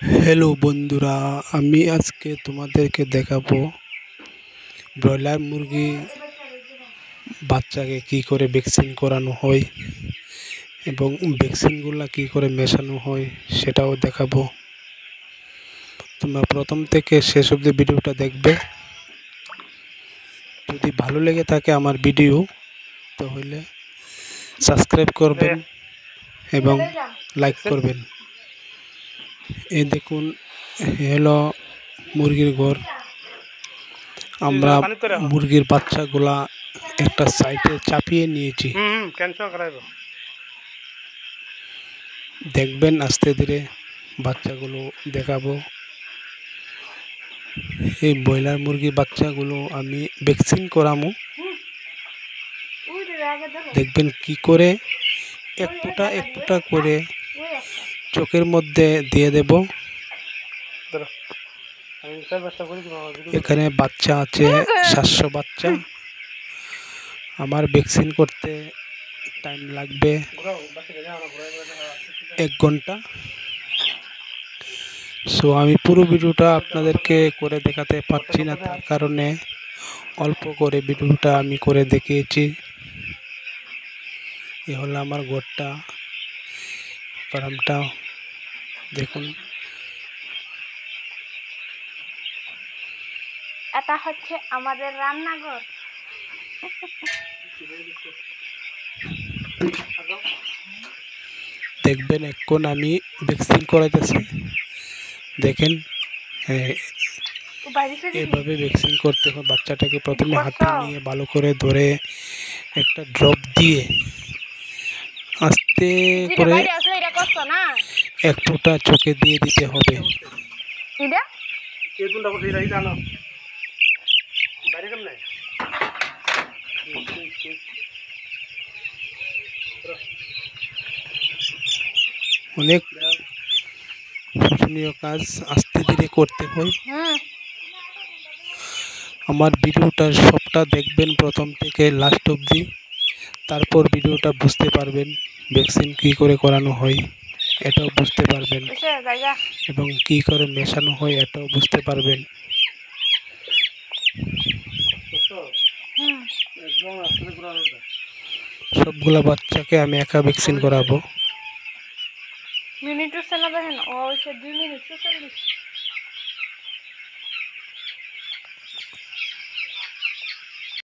Hello বন্ধুরা, আমি আজকে তোমাদেরকে দেখাবো ব্রয়লার মুরগি বাচ্চাকে কি করে ভ্যাকসিন করানো হয় এবং ভ্যাকসিনগুলো কি করে মেশানো হয় সেটাও দেখাবো। তোমরা প্রথম থেকে শেষ অবধি ভিডিওটা দেখবে। যদি ভালো লেগে থাকে আমার ভিডিও তাহলে সাবস্ক্রাইব করবেন এবং লাইক করবেন। এই দেখুন, হলো মুরগির ঘর। আমরা মুরগির বাচ্চাগুলা একটা সাইডে চাপিয়ে নিয়েছি। দেখবেন আস্তে ধীরে বাচ্চাগুলো দেখাবো। এই ব্রয়লার মুরগির বাচ্চাগুলো আমি ভ্যাকসিন করামু। দেখবেন কি করে এক ফুটা করে চোখের মধ্যে দিয়ে দেব। এখানে বাচ্চা আছে 700 বাচ্চা। আমার ভ্যাকসিন করতে টাইম লাগবে 1 ঘন্টা। সো আমি পুরো ভিডিওটা আপনাদেরকে করে দেখাতে পারছি না, তার কারণে অল্প করে ভিডিওটা আমি করে দেখিয়েছি। এ হলো আমার ঘরটা, ফার্মটা দেখুন। এটা হচ্ছে আমাদের রান্নাঘর। দেখবেন এখন আমি ভ্যাকসিন করাইতেছি। দেখেন, এভাবে ভ্যাকসিন করতে হয়। বাচ্চাটাকে প্রথমে হাতে নিয়ে ভালো করে ধরে একটা ড্রপ দিয়ে আস্তে করে 1 ফোঁটা চোখে দিয়ে দিতে হবে। অনেক শোচনীয় কাজ, আস্তে ধীরে করতে হয়। আমার ভিডিওটা সবটা দেখবেন প্রথম থেকে লাস্ট অবধি, তারপর ভিডিওটা বুঝতে পারবেন ভ্যাকসিন কী করে করানো হয় এটাও বুঝতে পারবেন, এবং কী করে মেশানো হয় এটাও বুঝতে পারবেন। সবগুলা বাচ্চাকে আমি একা ভ্যাকসিন করাবো। Minute 2 minute 46।